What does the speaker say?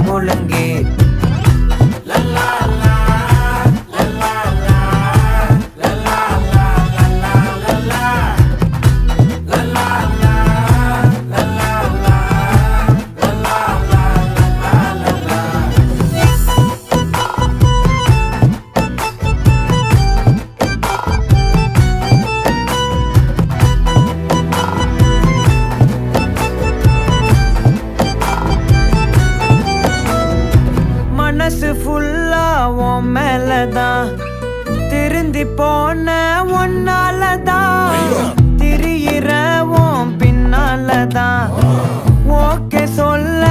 முழுங்கி மனசு ஃபுல்லா உன் மேலதான் திருந்தி போன ஒன்னாலதான் திரியிற உன் பின்னாலதான் ஓகே சொல்ல